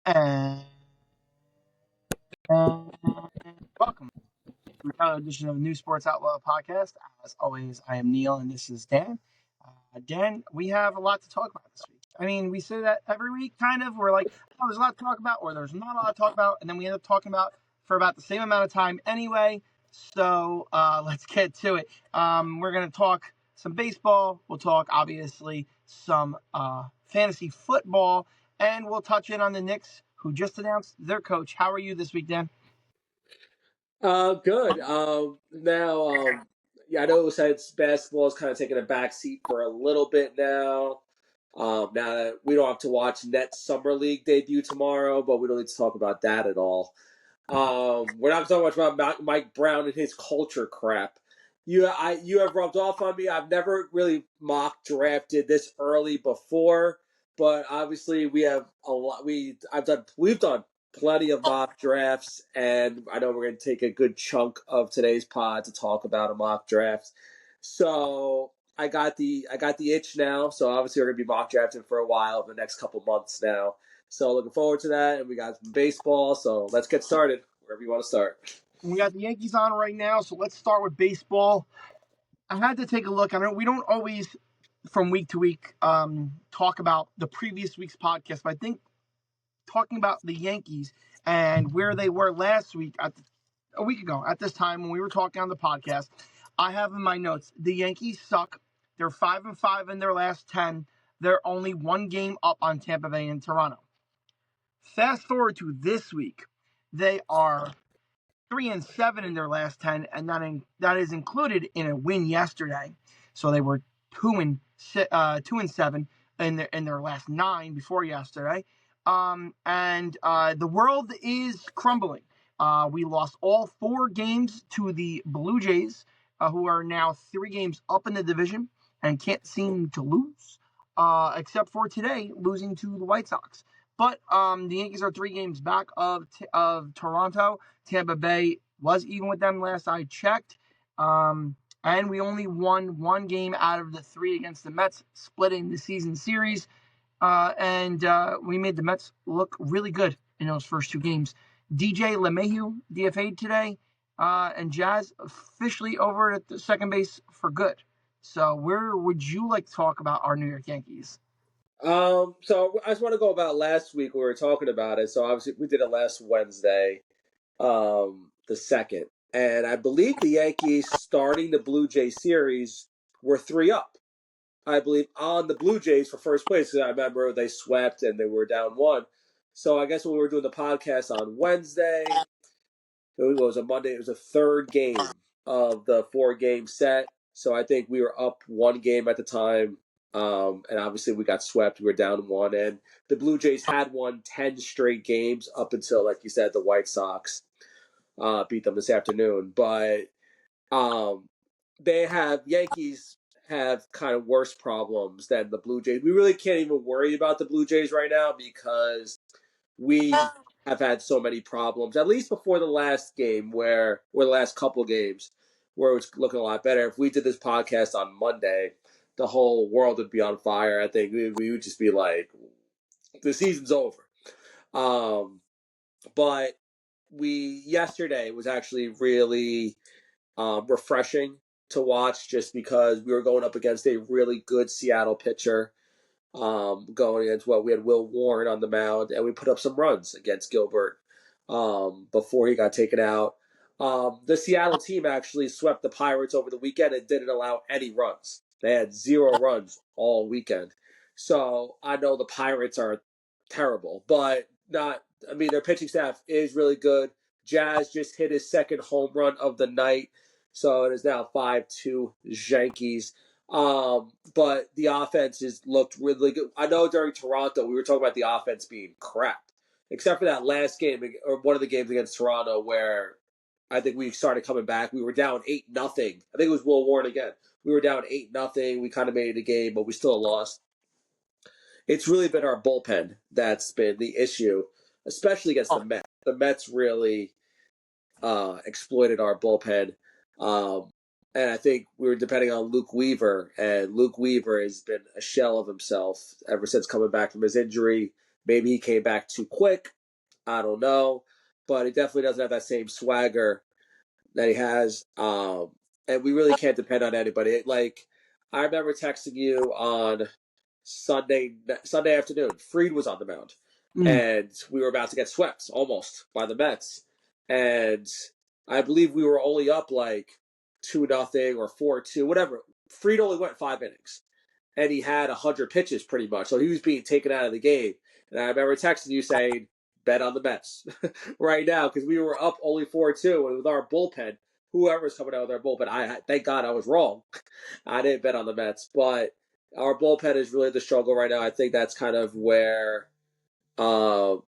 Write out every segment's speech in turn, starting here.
And welcome to another edition of New Sports Outlaw Podcast. As always, I am Neil and this is Dan. Dan, we have a lot to talk about this week. I mean, we say that every week, kind of. We're like, oh, there's a lot to talk about, or there's not a lot to talk about, and then we end up talking about for about the same amount of time anyway. So let's get to it. We're going to talk some baseball. We'll talk, obviously, some fantasy football, and we'll touch in on the Knicks, who just announced their coach. How are you this week, Dan? Good. Yeah, I know since basketball is kind of taking a back seat for a little bit now. Now that we don't have to watch Nets Summer League debut tomorrow, but we don't need to talk about that at all. We're not talking much about Mike Brown and his culture crap. You have rubbed off on me. I've never really mock drafted this early before, but obviously we've done plenty of mock drafts, and I know we're going to take a good chunk of today's pod to talk about a mock draft. So I got the itch now. So obviously we're going to be mock drafting for a while, the next couple months now. So looking forward to that, and we got some baseball. So let's get started wherever you want to start. We got the Yankees on right now, so let's start with baseball. I had to take a look. I know we don't always, from week to week, talk about the previous week's podcast, but I think talking about the Yankees and where they were last week, a week ago at this time when we were talking on the podcast, I have in my notes the Yankees suck. They're 5-5 in their last 10. They're only one game up on Tampa Bay and Toronto. Fast forward to this week, they are 3-7 in their last 10, and that is included in a win yesterday. So they were 2-7 in their last 9 before yesterday. And the world is crumbling. We lost all 4 games to the Blue Jays, who are now 3 games up in the division and can't seem to lose, except for today losing to the White Sox. But the Yankees are 3 games back of Toronto. Tampa Bay was even with them last I checked. And we only won 1 game out of the 3 against the Mets, splitting the season series. And we made the Mets look really good in those first 2 games. DJ LeMahieu DFA'd today, and Jazz officially over at the second base for good. So where would you like to talk about our New York Yankees? So I just want to go about last week. We were talking about it. So obviously we did it last Wednesday, the 2nd. And I believe the Yankees starting the Blue Jay series were 3 up. I believe on the Blue Jays for first place, because I remember they swept and they were down 1. So I guess when we were doing the podcast on Wednesday, it was a Monday. It was a 3rd game of the 4-game set. So I think we were up 1 game at the time. And obviously we got swept. We were down 1. And the Blue Jays had won 10 straight games up until, like you said, the White Sox beat them this afternoon. But Yankees have kind of worse problems than the Blue Jays. We really can't even worry about the Blue Jays right now because we have had so many problems, at least before the last game or the last couple games where it was looking a lot better. If we did this podcast on Monday, the whole world would be on fire. I think we would just be like, the season's over. But yesterday was actually really refreshing to watch just because we were going up against a really good Seattle pitcher. Going against we had Will Warren on the mound, and we put up some runs against Gilbert before he got taken out. The Seattle team actually swept the Pirates over the weekend and didn't allow any runs. They had 0 runs all weekend. So I know the Pirates are terrible, but not. I mean, their pitching staff is really good. Jazz just hit his 2nd home run of the night, so it is now 5-2 Yankees. But the offense has looked really good. I know during Toronto we were talking about the offense being crap, except for that last game or one of the games against Toronto where I think we started coming back. We were down 8-0. I think it was Will Warren again. We were down 8-0. We kind of made it a game, but we still lost. It's really been our bullpen that's been the issue, especially against the Mets. The Mets really exploited our bullpen. And I think we were depending on Luke Weaver, and Luke Weaver has been a shell of himself ever since coming back from his injury. Maybe he came back too quick. I don't know. But he definitely doesn't have that same swagger that he has. And we really can't depend on anybody. Like, I remember texting you on Sunday afternoon. Fried was on the mound, and we were about to get swept almost by the Mets. And I believe we were only up like 2-0 or 4-2, whatever. Fried only went 5 innings, and he had 100 pitches pretty much, so he was being taken out of the game. And I remember texting you saying, "Bet on the Mets right now," because we were up only 4-2, and with our bullpen, whoever's coming out with our bullpen, I thank God I was wrong. I didn't bet on the Mets, but our bullpen is really the struggle right now. I think that's kind of where our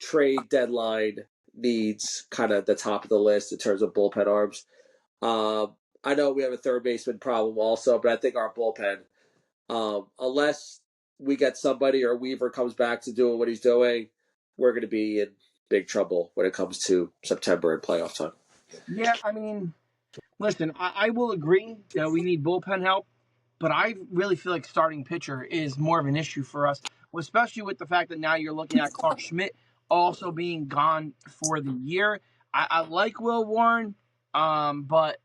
trade deadline needs kind of the top of the list in terms of bullpen arms. I know we have a third baseman problem also, but I think our bullpen, unless we get somebody or Weaver comes back to doing what he's doing, we're going to be in big trouble when it comes to September and playoff time. Yeah, I mean, listen, I will agree that we need bullpen help, but I really feel like starting pitcher is more of an issue for us, especially with the fact that now you're looking at Clark Schmidt also being gone for the year. I like Will Warren, but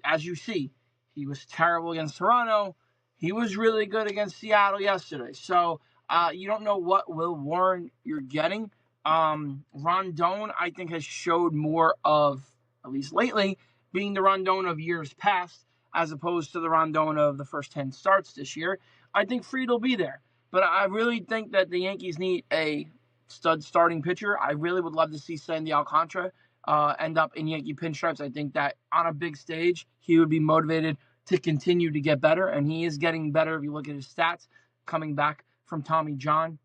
as you see, he was terrible against Toronto. He was really good against Seattle yesterday. So you don't know what Will Warren you're getting. Rondon, I think, has showed more of, at least lately, being the Rondon of years past, as opposed to the Rondon of the first 10 starts this year. I think Fried will be there. But I really think that the Yankees need a stud starting pitcher. I really would love to see Sandy Alcantara end up in Yankee pinstripes. I think that on a big stage, he would be motivated to continue to get better, and he is getting better if you look at his stats coming back from Tommy John.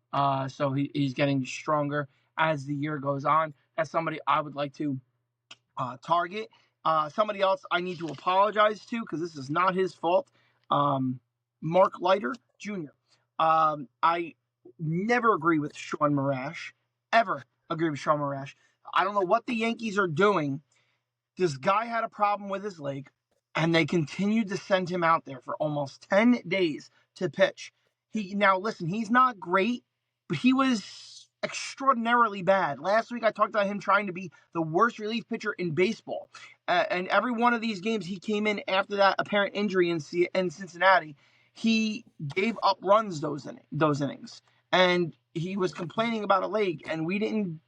So he's getting stronger as the year goes on. That's somebody I would like to target. Somebody else I need to apologize to because this is not his fault. Mark Leiter Jr. I never agree with Sean Marash. Ever agree with Sean Marash. I don't know what the Yankees are doing. This guy had a problem with his leg, and they continued to send him out there for almost 10 days to pitch. Now, listen, he's not great, but he was extraordinarily bad. Last week, I talked about him trying to be the worst relief pitcher in baseball. And every one of these games, he came in after that apparent injury in Cincinnati. He gave up runs those innings. And he was complaining about a leg, and we didn't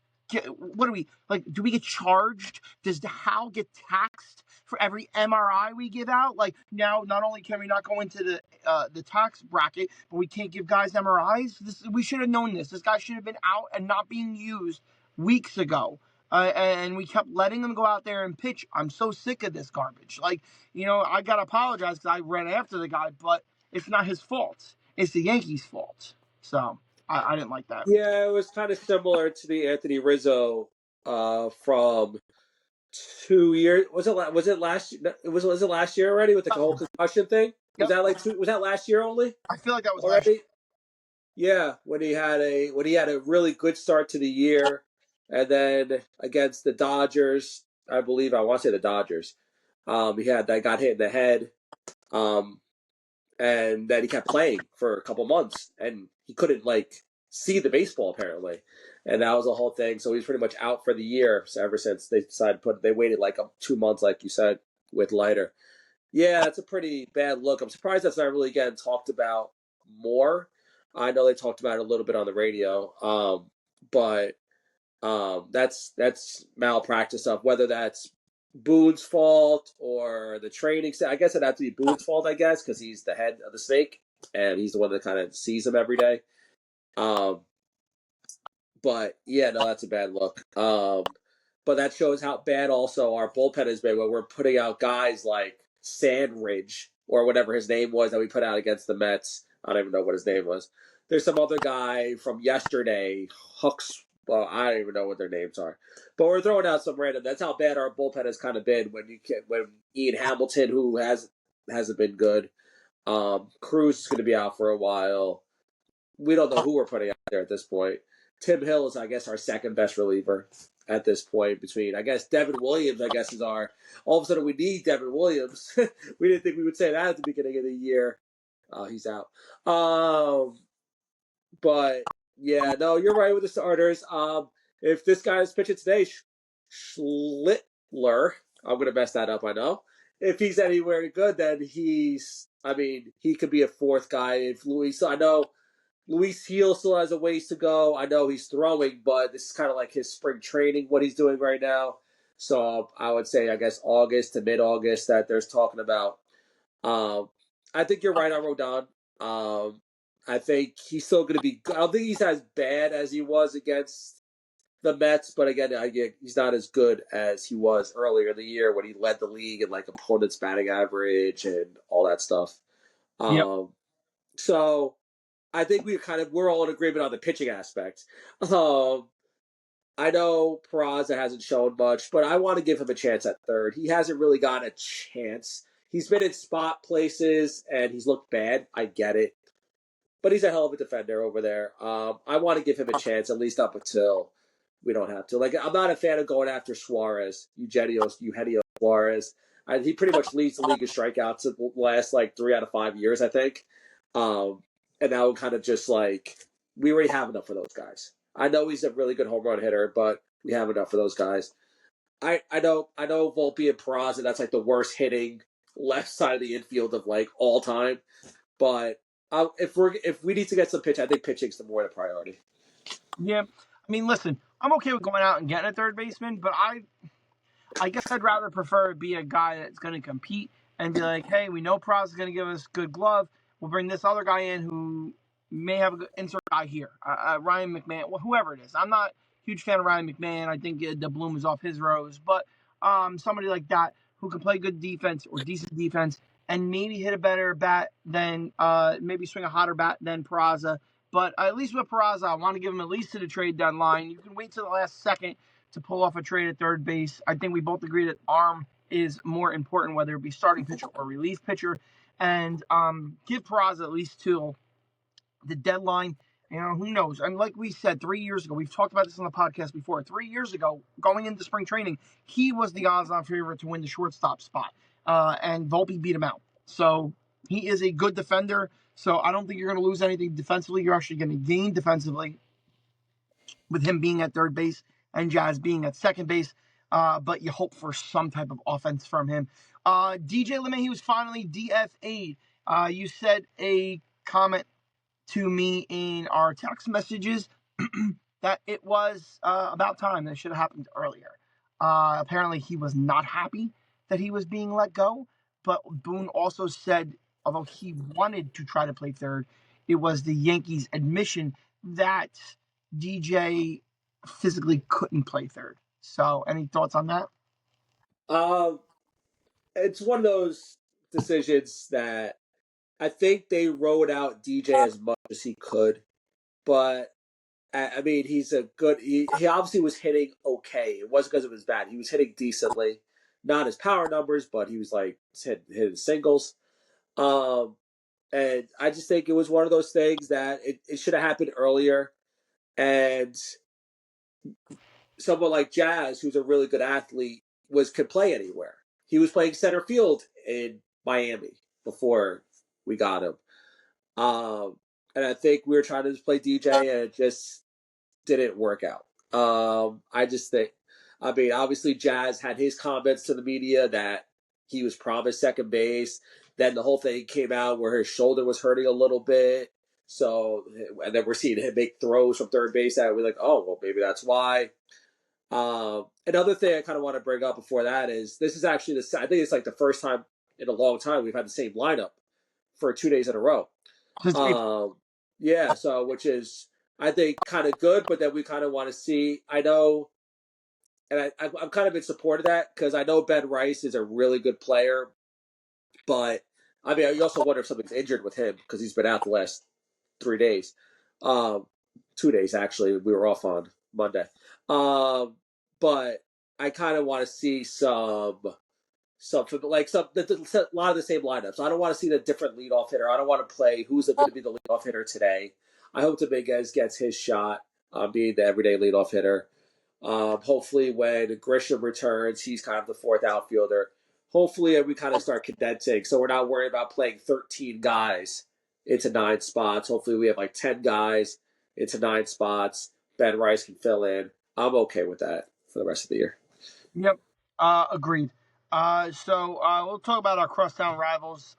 what do we like? Do we get charged? Does the Hal get taxed for every MRI we give out? Like now, not only can we not go into the tax bracket, but we can't give guys MRIs. We should have known this. This guy should have been out and not being used weeks ago. And we kept letting him go out there and pitch. I'm so sick of this garbage. Like, I got to apologize because I ran after the guy, but it's not his fault. It's the Yankees' fault. So I didn't like that. Yeah, it was kind of similar to the Anthony Rizzo from 2 years. Was it last? Was it last year already with the whole concussion thing? Was Yep. was that last year only? I feel like that was already. Last year. Yeah, when he had a really good start to the year, and then against the Dodgers, I want to say the Dodgers, he got hit in the head, and then he kept playing for a couple months, and he couldn't see the baseball apparently, and that was the whole thing. So he's pretty much out for the year. So ever since they decided they waited 2 months, like you said, with Leiter. Yeah, that's a pretty bad look. I'm surprised that's not really getting talked about more. I know they talked about it a little bit on the radio, but that's malpractice of whether that's Boone's fault or the training. I guess it'd have to be Boone's fault, I guess, because he's the head of the snake and he's the one that kind of sees him every day. But yeah, no, that's a bad look. But that shows how bad also our bullpen has been when we're putting out guys like Sandridge or whatever his name was that we put out against the Mets. I don't even know what his name was. There's some other guy from yesterday, Hooks. Well, I don't even know what their names are. But we're throwing out some random. That's how bad our bullpen has kind of been when Ian Hamilton, who hasn't been good. Cruz is going to be out for a while. We don't know who we're putting out there at this point. Tim Hill is, I guess, our second best reliever at this point between, I guess, Devin Williams, I guess, is all of a sudden we need Devin Williams. We didn't think we would say that at the beginning of the year. He's out. But yeah, no, you're right with the starters. If this guy is pitching today, Schlittler, I'm gonna mess that up, I know. If he's anywhere good, then he could be a fourth guy. If Luis, I know Luis Heel still has a ways to go. I know he's throwing, but this is kind of like his spring training, what he's doing right now. So I would say, I guess, August to mid-August that there's talking about. Um, I think you're right on Rodon. I think he's still going to be good. I don't think he's as bad as he was against the Mets, but again, he's not as good as he was earlier in the year when he led the league in like opponents' batting average and all that stuff. Yep. So I think we're all in agreement on the pitching aspect. Um, I know Peraza hasn't shown much, but I want to give him a chance at third. He hasn't really gotten a chance. He's been in spot places and he's looked bad. I get it. But he's a hell of a defender over there. I want to give him a chance, at least up until we don't have to. Like, I'm not a fan of going after Suarez, Eugenio Suarez. He pretty much leads the league in strikeouts in the last, 3 out of 5 years, I think. And that would kind of just, we already have enough for those guys. I know he's a really good home run hitter, but we have enough for those guys. I know Volpe and Peraza, that's, the worst hitting left side of the infield of, all time. But if we need to get some pitch, I think pitching's the priority. Yeah. I mean, listen, I'm okay with going out and getting a third baseman, but I guess I'd rather prefer be a guy that's going to compete and be like, hey, we know Praz is going to give us good glove. We'll bring this other guy in who may have a good insert guy here. Ryan McMahon, whoever it is. I'm not a huge fan of Ryan McMahon. I think the bloom is off his rose. But somebody like that who can play good defense or decent defense and maybe hit a better bat than maybe swing a hotter bat than Peraza. But at least with Peraza, I want to give him at least to the trade deadline. You can wait till the last second to pull off a trade at third base. I think we both agree that arm is more important, whether it be starting pitcher or relief pitcher. And give Peraza at least till the deadline. Who knows? And like we said 3 years ago, we've talked about this on the podcast before. 3 years ago, going into spring training, he was the odds-on favorite to win the shortstop spot. And Volpe beat him out. So he is a good defender. So I don't think you're going to lose anything defensively. You're actually going to gain defensively with him being at third base and Jazz being at second base. But you hope for some type of offense from him. DJ LeMahieu was finally DFA'd. You said a comment to me in our text messages that it was about time. That should have happened earlier. Apparently, he was not happy that he was being let go. But Boone also said, although he wanted to try to play third, it was the Yankees' admission that DJ physically couldn't play third. So, any thoughts on that? It's one of those decisions that I think they wrote out DJ as much as he could, but I mean, he's a good. He obviously was hitting okay. It wasn't because it was bad. He was hitting decently, not his power numbers, but he was hitting singles. And I just think it was one of those things that it should have happened earlier. And someone like Jazz, who's a really good athlete, could play anywhere. He was playing center field in Miami before we got him. And I think we were trying to just play DJ, and it just didn't work out. I just think, obviously Jazz had his comments to the media that he was promised second base. Then the whole thing came out where his shoulder was hurting a little bit. So, and then we're seeing him make throws from third base that we're like, oh, well, maybe that's why. Another thing I kind of want to bring up before that is this is actually I think it's the first time in a long time we've had the same lineup for 2 days in a row. Yeah, so which is I think kind of good, but then we kind of want to see. I know, and I'm kind of in support of that because I know Ben Rice is a really good player, but I also wonder if something's injured with him because he's been out the last 3 days, 2 days actually. We were off on Monday, but I kind of want to see something like a lot of the same lineups. I don't want to see the different leadoff hitter. I don't want to play who's going to be the leadoff hitter today. I hope Dominguez gets his shot being the everyday leadoff hitter. Hopefully when Grisham returns, he's kind of the fourth outfielder. Hopefully we kind of start condensing so we're not worried about playing 13 guys into 9 spots. Hopefully we have 10 guys into 9 spots. Ben Rice can fill in. I'm okay with that for the rest of the year. Yep. Agreed. So we'll talk about our crosstown rivals.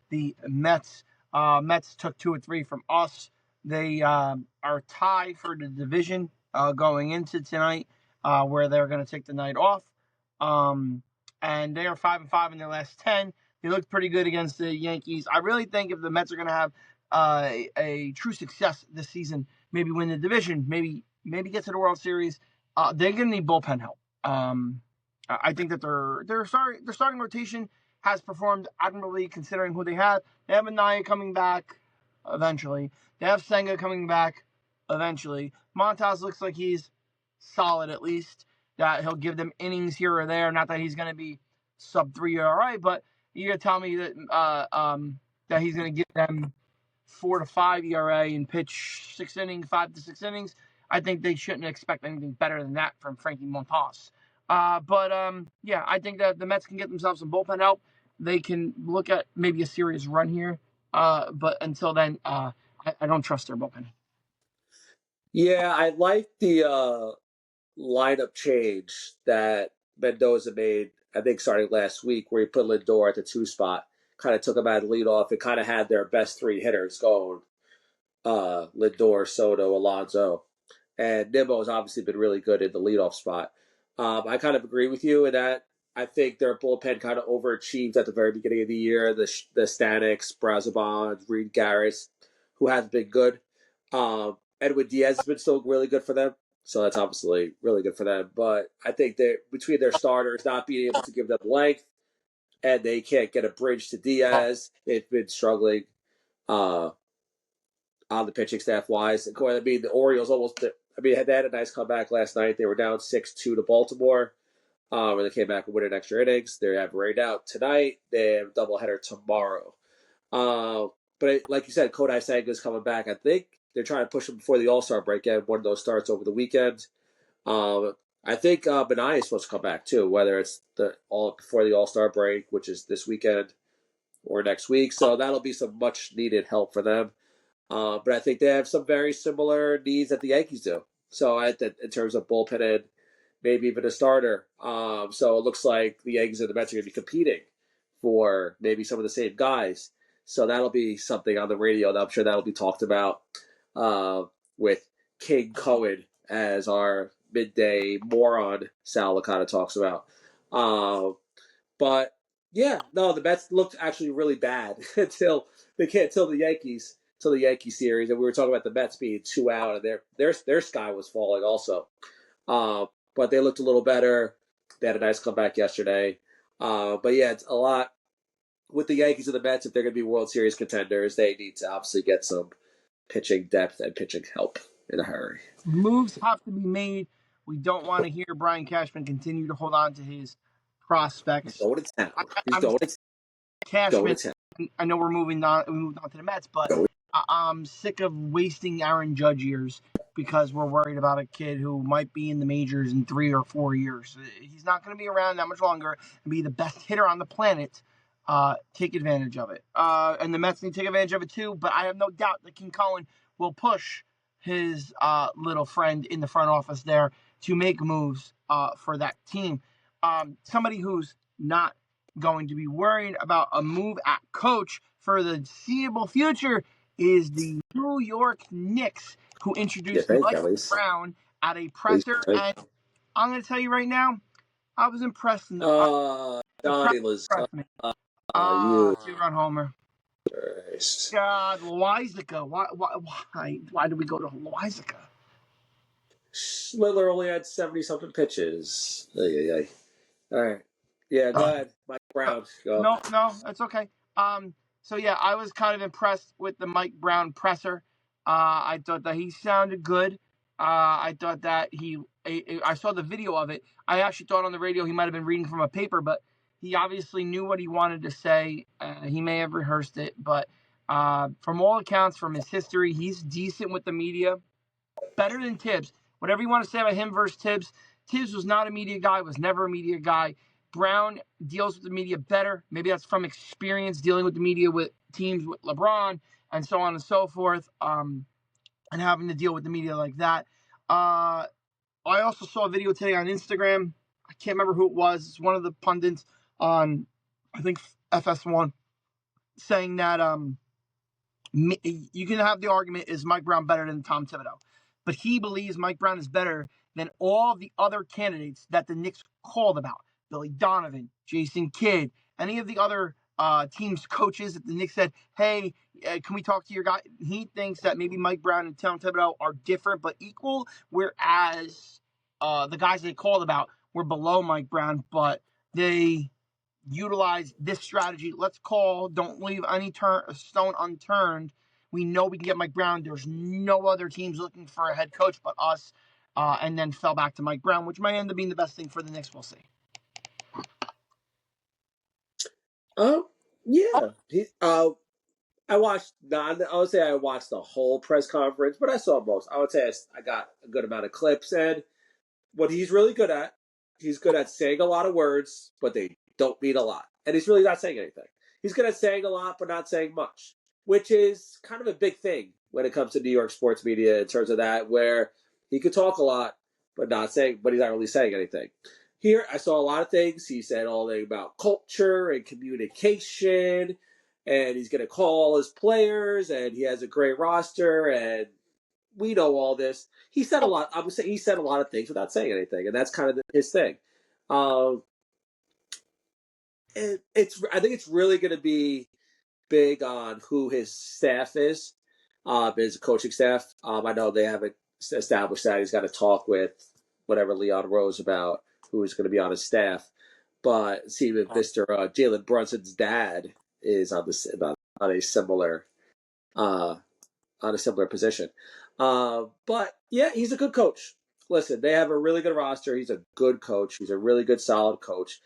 The Mets. Mets took 2 or 3 from us. They are tied for the division going into tonight, where they're going to take the night off. And they are 5-5 in their last 10. They looked pretty good against the Yankees. I really think if the Mets are going to have a true success this season, maybe win the division, maybe get to the World Series, they're going to need bullpen help. I think that their starting rotation has performed admirably considering who they have. They have Anaya coming back eventually. They have Senga coming back eventually. Montas looks like he's solid at least. That he'll give them innings here or there. Not that he's going to be sub 3 ERA, but you're going to tell me that that he's going to give them 4 to 5 ERA and pitch 6 innings, 5 to 6 innings. I think they shouldn't expect anything better than that from Frankie Montas. Yeah, I think that the Mets can get themselves some bullpen help. They can look at maybe a serious run here. But until then, I don't trust their bullpen. Yeah, I like the lineup change that Mendoza made, I think starting last week, where he put Lindor at the 2 spot. Kind of took him out of the leadoff. It kind of had their best 3 hitters going. Lindor, Soto, Alonso. And Nimmo's obviously been really good in the leadoff spot. I kind of agree with you in that I think their bullpen kind of overachieved at the very beginning of the year. The Staniks, Brazabon, Reed Garris, who has been good. Edwin Diaz has been still really good for them. So that's obviously really good for them. But I think that between their starters not being able to give them length and they can't get a bridge to Diaz, they've been struggling on the pitching staff wise. I mean, the Orioles they had a nice comeback last night. They were down 6-2 to Baltimore. And they came back and win extra innings. They have rained out tonight. They have a doubleheader tomorrow. But like you said, Kodai Senga's coming back. I think they're trying to push him before the All-Star break. Had one of those starts over the weekend. I think Benai is supposed to come back too, whether it's before the All-Star break, which is this weekend, or next week. So that'll be some much-needed help for them. But I think they have some very similar needs that the Yankees do. So in terms of bullpen and maybe even a starter. So it looks like the Yankees and the Mets are going to be competing for maybe some of the same guys. So that'll be something on the radio that I'm sure that'll be talked about with King Cohen as our midday moron Sal kind of talks about. But yeah, no, the Mets looked actually really bad until the Yankee series, and we were talking about the Mets being 2 out, and their sky was falling also. But they looked a little better. They had a nice comeback yesterday. But yeah, it's a lot with the Yankees and the Mets. If they're going to be World Series contenders, they need to obviously get some pitching depth and pitching help in a hurry. Moves have to be made. We don't want to hear Brian Cashman continue to hold on to his prospects. He's going to town. Cashman. I know we moved on to the Mets, but I'm sick of wasting Aaron Judge years because we're worried about a kid who might be in the majors in 3 or 4 years. He's not going to be around that much longer and be the best hitter on the planet. Take advantage of it. And the Mets need to take advantage of it too, but I have no doubt that King Cohen will push his little friend in the front office there to make moves for that team. Somebody who's not going to be worried about a move at coach for the seeable future is the New York Knicks, who introduced Mike Brown at a presser. And I'm going to tell you right now, I was impressed. Donnie was. Two-run homer. Christ. God, Loizica. Why did we go to Loizica? Schlittler only had 70-something pitches. All right. Yeah, go ahead. Mike Brown. Go. No, that's okay. So yeah, I was kind of impressed with the Mike Brown presser. I thought that he sounded good. I thought that I saw the video of it. I actually thought on the radio he might have been reading from a paper, but he obviously knew what he wanted to say. He may have rehearsed it, but from all accounts, from his history, he's decent with the media. Better than Tibbs. Whatever you want to say about him versus Tibbs, Tibbs was not a media guy, was never a media guy. Brown deals with the media better. Maybe that's from experience dealing with the media with teams with LeBron and so on and so forth. and having to deal with the media like that. I also saw a video today on Instagram. I can't remember who it was. It's one of the pundits on, I think, FS1, saying that you can have the argument, is Mike Brown better than Tom Thibodeau? But he believes Mike Brown is better than all the other candidates that the Knicks called about. Billy Donovan, Jason Kidd, any of the other teams' coaches that the Knicks said, hey, can we talk to your guy? He thinks that maybe Mike Brown and Tom Thibodeau are different but equal, whereas the guys they called about were below Mike Brown, but they utilize this strategy. Let's call, don't leave any stone unturned. We know we can get Mike Brown. There's no other teams looking for a head coach but us. And then fell back to Mike Brown, which might end up being the best thing for the Knicks. We'll see. Yeah. I watched I would say I watched the whole press conference, but I saw most. I would say I got a good amount of clips, and what he's really good at, he's good at saying a lot of words, but they don't mean a lot. And he's really not saying anything. He's good at saying a lot, but not saying much, which is kind of a big thing when it comes to New York sports media in terms of that, where he could talk a lot, but he's not really saying anything. Here, I saw a lot of things. He said all the about culture and communication, and he's going to call his players, and he has a great roster, and we know all this. He said a lot. I would say he said a lot of things without saying anything, and that's kind of his thing. I think it's really going to be big on who his staff is, his coaching staff. I know they haven't established that. He's got to talk with whatever Leon Rose about who is going to be on his staff. But see if Mr. Jalen Brunson's dad is on a similar position. But yeah, he's a good coach. Listen, they have a really good roster. He's a good coach. He's a really good, solid coach.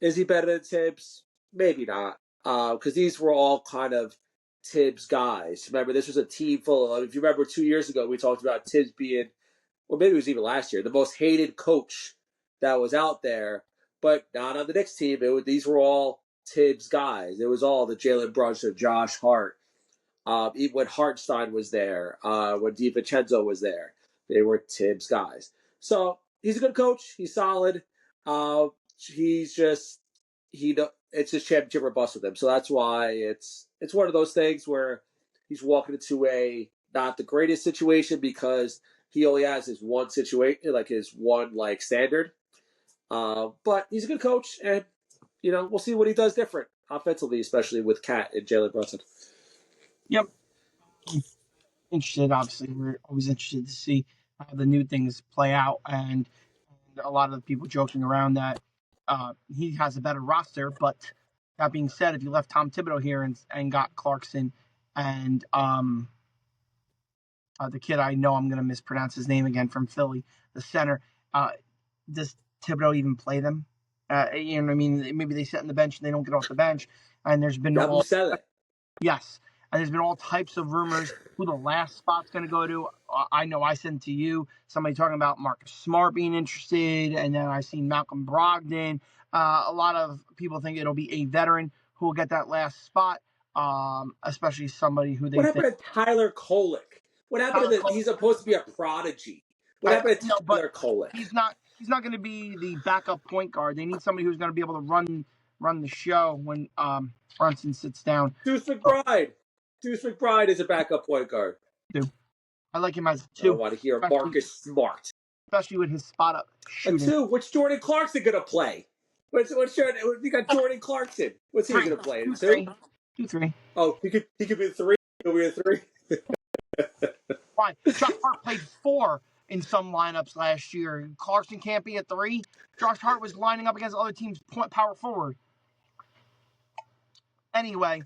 Is he better than Tibbs? Maybe not. Because these were all kind of Tibbs guys. Remember, this was a team full of, if you remember 2 years ago, we talked about Tibbs being, or maybe it was even last year, the most hated coach that was out there, but not on the Knicks team. These were all Tibbs guys. It was all the Jalen Brunson, Josh Hart. When Hartenstein was there, when DiVincenzo was there, they were Tibbs guys. So he's a good coach. He's solid. It's just championship or bust with him. So that's why it's one of those things where he's walking into a not the greatest situation because he only has his one situation, like his one standard. But he's a good coach, and we'll see what he does different offensively, especially with Cat and Jalen Brunson. Yep. Interested, obviously. We're always interested to see how the new things play out, and a lot of the people joking around that he has a better roster. But that being said, if you left Tom Thibodeau here and got Clarkson and the kid, I know I'm going to mispronounce his name again, from Philly, the center, does Thibodeau even play them? You know what I mean? Maybe they sit on the bench and they don't get off the bench. And there's been yes. And there's been all types of rumors who the last spot's going to go to. I know I sent to you somebody talking about Marcus Smart being interested, and then I've seen Malcolm Brogdon. A lot of people think it'll be a veteran who will get that last spot, especially somebody who they think. What happened to Tyler Kolek? What happened to he's supposed to be a prodigy. What happened to Tyler Kolek? He's not going to be the backup point guard. They need somebody who's going to be able to run the show when Brunson sits down. Deuce McBride is a backup point guard. I like him as a 2. I want to hear Marcus Smart. Especially with his spot up shooting. A 2? What's Jordan Clarkson going to play? You got Jordan Clarkson. What's he going to play? 2-3. Oh, he could be a 3? He'll be a 3? Why? Josh Hart played 4 in some lineups last year. Clarkson can't be a 3. Josh Hart was lining up against other teams' power forward. Anyway,